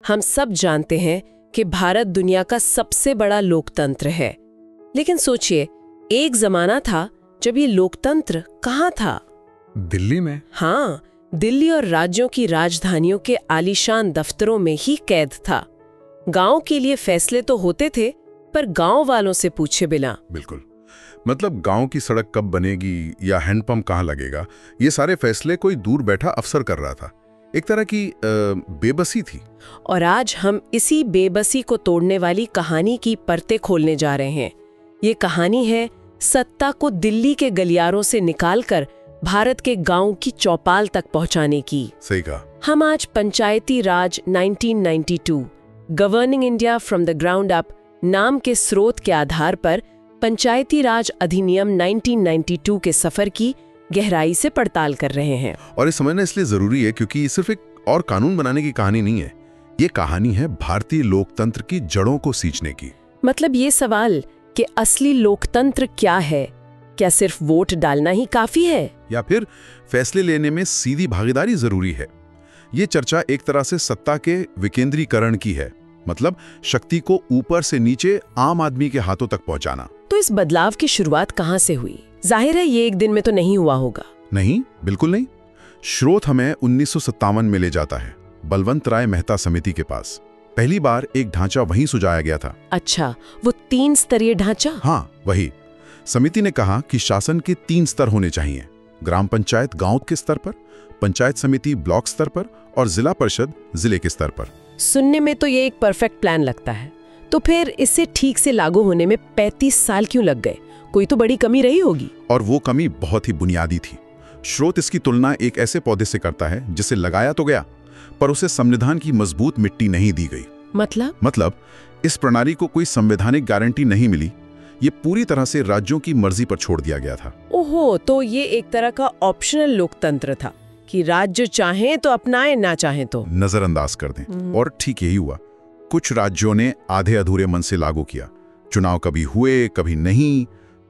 हम सब जानते हैं कि भारत दुनिया का सबसे बड़ा लोकतंत्र है, लेकिन सोचिए, एक जमाना था जब ये लोकतंत्र कहाँ था? दिल्ली में। हाँ, दिल्ली और राज्यों की राजधानियों के आलीशान दफ्तरों में ही कैद था। गांव के लिए फैसले तो होते थे, पर गांव वालों से पूछे बिना। बिल्कुल। मतलब गांव की सड़क कब बनेगी या हैंडपंप कहाँ लगेगा, ये सारे फैसले कोई दूर बैठा अफसर कर रहा था। एक तरह की बेबसी थी। और आज हम इसी बेबसी को तोड़ने वाली कहानी की परतें खोलने जा रहे हैं। ये कहानी है सत्ता को दिल्ली के गलियारों से निकालकर भारत के गांव की चौपाल तक पहुंचाने की। सही कहा। हम आज पंचायती राज 1992 governing India from the ground up नाम के स्रोत के आधार पर पंचायती राज अधिनियम 1992 के सफर की गहराई से पड़ताल कर रहे हैं। और ये समझना इसलिए जरूरी है क्योंकि ये सिर्फ एक और कानून बनाने की कहानी नहीं है, ये कहानी है भारतीय लोकतंत्र की जड़ों को सींचने की। मतलब ये सवाल कि असली लोकतंत्र क्या है, क्या सिर्फ वोट डालना ही काफी है या फिर फैसले लेने में सीधी भागीदारी जरूरी है। ये चर्चा एक तरह से सत्ता के विकेंद्रीकरण की है, मतलब शक्ति को ऊपर से नीचे आम आदमी के हाथों तक पहुंचाना। तो इस बदलाव की शुरुआत कहां से हुई? जाहिर है ये एक दिन में तो नहीं हुआ होगा। नहीं, बिल्कुल नहीं। स्रोत हमें 1957 में ले जाता है, बलवंत राय मेहता समिति के पास। पहली बार एक ढांचा वहीं सुझाया गया था। अच्छा, वो 3 स्तरीय ढांचा? हाँ, वही। समिति ने कहा कि शासन के 3 स्तर होने चाहिए, ग्राम पंचायत गांव के स्तर पर, पंचायत समिति ब्लॉक स्तर पर और जिला परिषद जिले के स्तर पर। सुनने में तो ये एक परफेक्ट प्लान लगता है। तो फिर इसे ठीक से लागू होने में 35 साल क्यों लग गए? कोई तो बड़ी कमी रही होगी। और वो कमी बहुत ही बुनियादी थी। स्रोत इसकी तुलना एक ऐसे पौधे से करता है जिसे लगाया तो गया, पर उसे संविधान की मजबूत मिट्टी नहीं दी गई। मतलब इस प्रणाली को कोई संवैधानिक गारंटी नहीं मिली, ये पूरी तरह से राज्यों की मर्जी पर छोड़ दिया गया था। ओहो, तो ये एक तरह का ऑप्शनल लोकतंत्र था कि राज्य चाहें तो अपनाएं, ना चाहें तो नजरअंदाज कर दें। और ठीक यही हुआ। कुछ राज्यों ने आधे अधूरे मन से लागू किया। चुनाव कभी हुए कभी नहीं,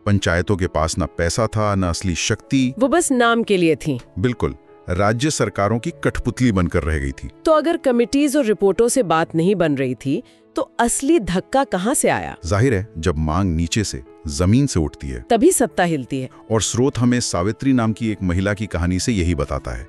पंचायतों के पास न पैसा था न असली शक्ति, वो बस नाम के लिए थी। बिल्कुल, राज्य सरकारों की कठपुतली बनकर रह गई थी। तो अगर कमिटीज और रिपोर्टों से बात नहीं बन रही थी तो असली धक्का कहां से आया? जाहिर है, जब मांग नीचे से, जमीन से उठती है, तभी सत्ता हिलती है। और स्रोत हमें सावित्री नाम की एक महिला की कहानी से यही बताता है।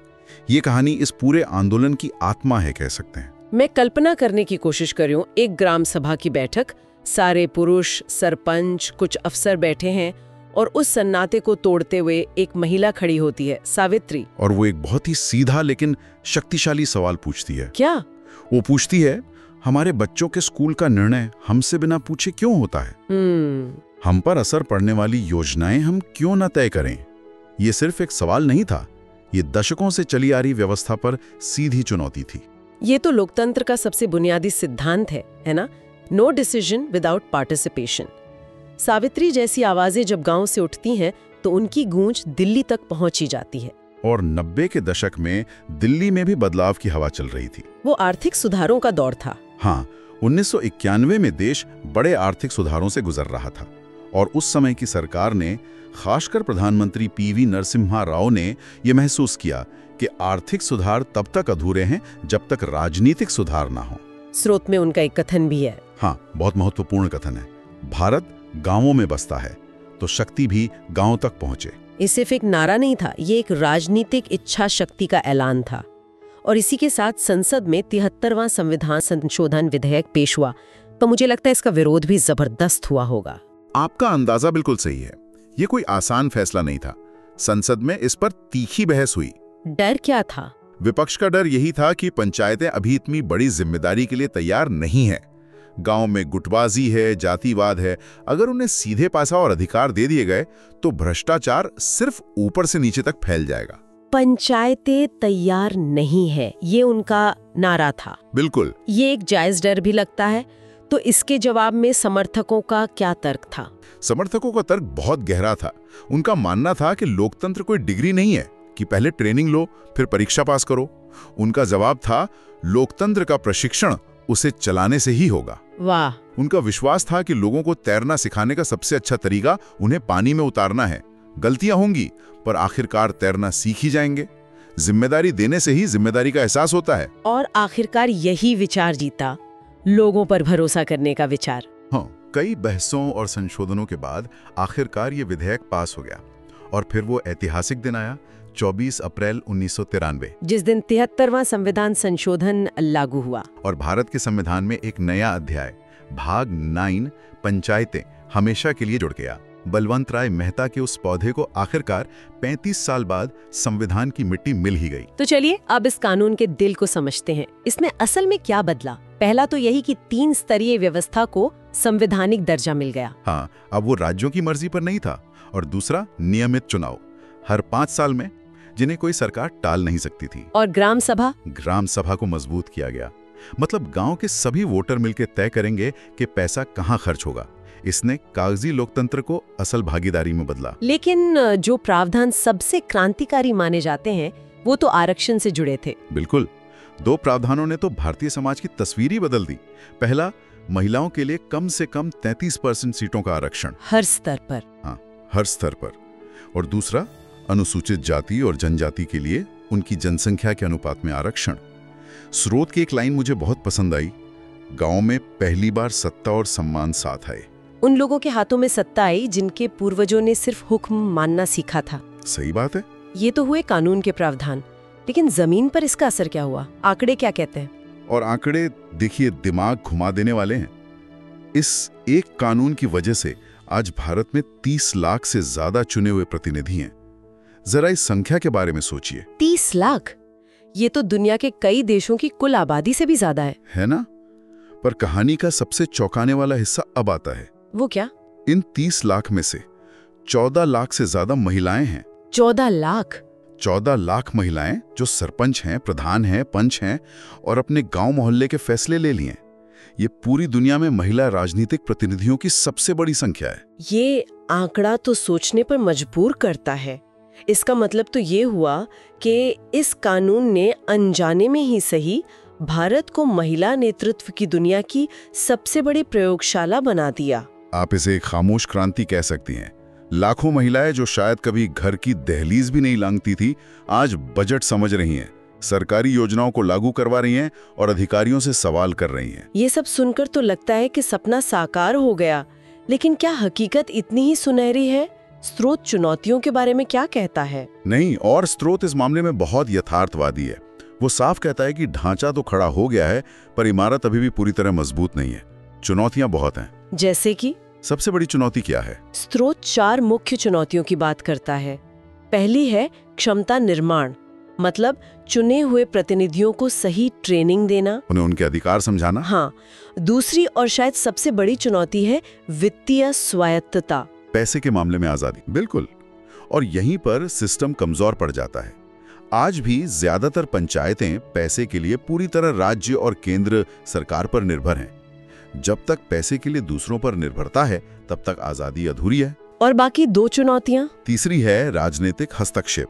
ये कहानी इस पूरे आंदोलन की आत्मा है, कह सकते हैं। मैं कल्पना करने की कोशिश कर रही हूँ, एक ग्राम सभा की बैठक, सारे पुरुष, सरपंच, कुछ अफसर बैठे हैं और उस सन्नाटे को तोड़ते हुए एक महिला खड़ी होती है, सावित्री। और वो एक बहुत ही सीधा लेकिन शक्तिशाली सवाल पूछती है। क्या? वो पूछती है, हमारे बच्चों के स्कूल का निर्णय हमसे बिना पूछे क्यों होता है? हम पर असर पड़ने वाली योजनाएं हम क्यों न तय करें? ये सिर्फ एक सवाल नहीं था, ये दशकों से चली आ रही व्यवस्था पर सीधी चुनौती थी। ये तो लोकतंत्र का सबसे बुनियादी सिद्धांत है ना? No decision without participation. Savitri जैसी आवाजें जब गांव से उठती हैं तो उनकी गूंज दिल्ली तक पहुंची जाती है। और 90 के दशक में दिल्ली में भी बदलाव की हवा चल रही थी। वो आर्थिक सुधारों का दौर था। हाँ, 1991 में देश बड़े आर्थिक सुधारों से गुजर रहा था और उस समय की सरकार ने, खासकर प्रधानमंत्री पीवी नरसिम्हा राव ने, यह महसूस किया कि आर्थिक सुधार तब तक अधूरे हैं जब तक राजनीतिक सुधार ना हो। स्रोत में उनका एक कथन भी है। हाँ, बहुत महत्वपूर्ण कथन है। भारत गांवों में बसता है तो शक्ति भी गांव तक पहुंचे। ये सिर्फ एक नारा नहीं था, ये एक राजनीतिक इच्छा शक्ति का ऐलान था। और इसी के साथ संसद में 73वां संविधान संशोधन विधेयक पेश हुआ, तो मुझे लगता है इसका विरोध भी जबरदस्त हुआ होगा। आपका अंदाजा बिल्कुल सही है। ये कोई आसान फैसला नहीं था। संसद में इस पर तीखी बहस हुई। डर क्या था? विपक्ष का डर यही था कि पंचायतें अभी इतनी बड़ी जिम्मेदारी के लिए तैयार नहीं है। गांव में गुटबाजी है, जातिवाद है। अगर उन्हें सीधे पासा और अधिकार दे दिए गए तो भ्रष्टाचार सिर्फ ऊपर से नीचे तक फैल जाएगा। पंचायतें तैयार नहीं है, ये उनका नारा था। बिल्कुल, ये एक जायज डर भी लगता है। तो इसके जवाब में समर्थकों का क्या तर्क था? समर्थकों का तर्क बहुत गहरा था। उनका मानना था कि लोकतंत्र कोई डिग्री नहीं है कि पहले ट्रेनिंग लो फिर परीक्षा पास करो। उनका जवाब था, लोकतंत्र का प्रशिक्षण उसे चलाने से ही होगा। वाह! उनका विश्वास था कि लोगों को तैरना सिखाने का सबसे अच्छा तरीका उन्हें पानी में उतारना है। गलतियां होंगी पर आखिरकार तैरना सीख ही जाएंगे। जिम्मेदारी देने से ही जिम्मेदारी का एहसास होता है। और आखिरकार यही विचार जीता, लोगों पर भरोसा करने का विचार। हाँ, कई बहसों और संशोधनों के बाद आखिरकार ये विधेयक पास हो गया और फिर वो ऐतिहासिक दिन आया 24 अप्रैल 1993, जिस दिन 73वां संविधान संशोधन लागू हुआ। और भारत के संविधान में एक नया अध्याय भाग 9 पंचायतें हमेशा के लिए जुड़ गया। बलवंत राय मेहता के उस पौधे को आखिरकार 35 साल बाद संविधान की मिट्टी मिल ही गई। तो चलिए अब इस कानून के दिल को समझते हैं। इसमें असल में क्या बदला? पहला तो यही कि 3 स्तरीय व्यवस्था को संवैधानिक दर्जा मिल गया। हाँ, अब वो राज्यों की मर्जी पर नहीं था। और दूसरा, नियमित चुनाव हर 5 साल में, जिन्हें कोई सरकार टाल नहीं सकती थी। और ग्राम सभा को मजबूत किया गया। मतलब गांव के सभी वोटर मिलकर तय करेंगे कि पैसा कहां खर्च होगा। इसने कागजी लोकतंत्र को असल भागीदारी में बदला। लेकिन जो प्रावधान सबसे क्रांतिकारी माने जाते हैं वो तो आरक्षण से जुड़े थे। बिल्कुल, 2 प्रावधानों ने तो भारतीय समाज की तस्वीर ही बदल दी। पहला, महिलाओं के लिए कम से कम 33% सीटों का आरक्षण हर स्तर पर। हाँ, हर स्तर पर। और दूसरा, अनुसूचित जाति और जनजाति के लिए उनकी जनसंख्या के अनुपात में आरक्षण। स्रोत की एक लाइन मुझे बहुत पसंद आई, गांव में पहली बार सत्ता और सम्मान साथ आए। उन लोगों के हाथों में सत्ता आई जिनके पूर्वजों ने सिर्फ हुक्म मानना सीखा था। सही बात है। ये तो हुए कानून के प्रावधान, लेकिन जमीन पर इसका असर क्या हुआ? आंकड़े क्या कहते हैं? और आंकड़े देखिए, दिमाग घुमा देने वाले हैं। इस एक कानून की वजह से आज भारत में 30 लाख से ज्यादा चुने हुए प्रतिनिधि हैं। जरा इस संख्या के बारे में सोचिए। 30 लाख? ये तो दुनिया के कई देशों की कुल आबादी से भी ज्यादा है ना? पर कहानी का सबसे चौंकाने वाला हिस्सा अब आता है। वो क्या? इन 30 लाख में से 14 लाख से ज्यादा महिलाएं हैं। 14 लाख? 14 लाख महिलाएं जो सरपंच हैं, प्रधान हैं, पंच हैं और अपने गांव मोहल्ले के फैसले ले लिए। ये पूरी दुनिया में महिला राजनीतिक प्रतिनिधियों की सबसे बड़ी संख्या है। ये आंकड़ा तो सोचने पर मजबूर करता है। इसका मतलब तो ये हुआ कि इस कानून ने अनजाने में ही सही भारत को महिला नेतृत्व की दुनिया की सबसे बड़ी प्रयोगशाला बना दिया। आप इसे एक खामोश क्रांति कह सकती हैं। लाखों महिलाएं जो शायद कभी घर की दहलीज भी नहीं लांघती थी, आज बजट समझ रही हैं, सरकारी योजनाओं को लागू करवा रही हैं और अधिकारियों से सवाल कर रही हैं। ये सब सुनकर तो लगता है कि सपना साकार हो गया, लेकिन क्या हकीकत इतनी ही सुनहरी है? स्रोत चुनौतियों के बारे में क्या कहता है? नहीं, और स्रोत इस मामले में बहुत यथार्थवादी है। वो साफ कहता है कि ढांचा तो खड़ा हो गया है, पर इमारत अभी भी पूरी तरह मजबूत नहीं है। चुनौतियां बहुत हैं। जैसे कि? सबसे बड़ी चुनौती क्या है? स्रोत 4 मुख्य चुनौतियों की बात करता है। पहली है क्षमता निर्माण, मतलब चुने हुए प्रतिनिधियों को सही ट्रेनिंग देना, उन्हें उनके अधिकार समझाना। हाँ। दूसरी और शायद सबसे बड़ी चुनौती है वित्तीय स्वायत्तता, पैसे के मामले में आजादी। बिल्कुल, और यहीं पर सिस्टम कमजोर पड़ जाता है। आज भी ज्यादातर पंचायतें पैसे के लिए पूरी तरह राज्य और केंद्र सरकार पर निर्भर हैं। जब तक पैसे के लिए दूसरों पर निर्भरता है, तब तक आजादी अधूरी है। और बाकी 2 चुनौतियां? तीसरी है राजनीतिक हस्तक्षेप।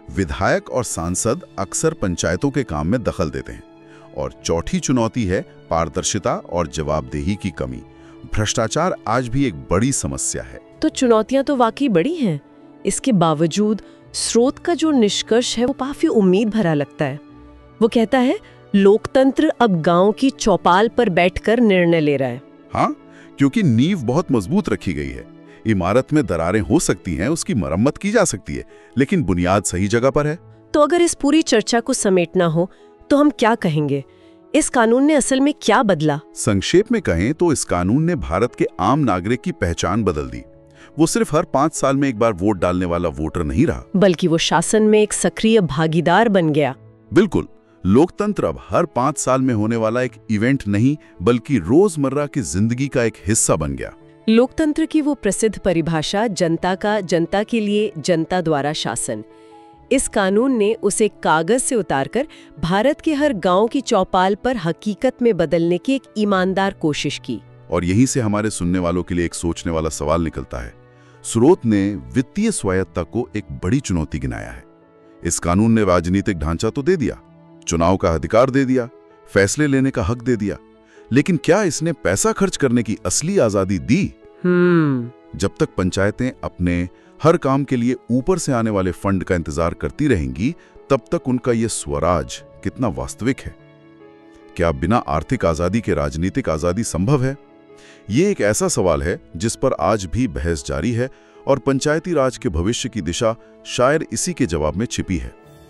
विधायक और सांसद अक्सर पंचायतों के काम में दखल देते हैं। और चौथी चुनौती है पारदर्शिता और जवाबदेही की कमी। भ्रष्टाचार आज भी एक बड़ी समस्या है। तो चुनौतियां तो वाकई बड़ी हैं। इसके बावजूद स्रोत का जो निष्कर्ष है वो काफी उम्मीद भरा लगता है। वो कहता है लोकतंत्र अब गांव की चौपाल पर बैठकर निर्णय ले रहा है। हाँ, क्योंकि नींव बहुत मजबूत रखी गई है। इमारत में दरारें हो सकती हैं, उसकी मरम्मत की जा सकती है, लेकिन बुनियाद सही जगह पर है। तो अगर इस पूरी चर्चा को समेटना हो तो हम क्या कहेंगे? इस कानून ने असल में क्या बदला? संक्षेप में कहें तो इस कानून ने भारत के आम नागरिक की पहचान बदल दी। वो सिर्फ हर 5 साल में एक बार वोट डालने वाला वोटर नहीं रहा, बल्कि वो शासन में एक सक्रिय भागीदार बन गया। बिल्कुल, लोकतंत्र अब हर 5 साल में होने वाला एक इवेंट नहीं, बल्कि रोजमर्रा की जिंदगी का एक हिस्सा बन गया। लोकतंत्र की वो प्रसिद्ध परिभाषा जनता के लिए जनता द्वारा शासन, इस कानून ने उसे कागज से उतारकर भारत के हर गांव की चौपाल पर हकीकत में बदलने की एक ईमानदार कोशिश की। और यहीं से हमारे सुनने वालों के लिए एक सोचने वाला सवाल निकलता है। स्रोत ने वित्तीय स्वायत्तता को एक बड़ी चुनौती गिनाया है। इस कानून ने राजनीतिक ढांचा तो दे दिया, चुनाव का अधिकार दे दिया, फैसले लेने का हक दे दिया, लेकिन क्या इसने पैसा खर्च करने की असली आजादी दी? जब तक पंचायतें अपने हर काम के लिए ऊपर से आने वाले फंड का इंतजार करती रहेंगी, तब तक उनका ये स्वराज कितना वास्तविक है? क्या बिना आर्थिक आजादी के राजनीतिक आजादी संभव है? ये एक ऐसा सवाल है जिस पर आज भी बहस जारी है और पंचायती राज के भविष्य की दिशा शायद इसी के जवाब में छिपी है।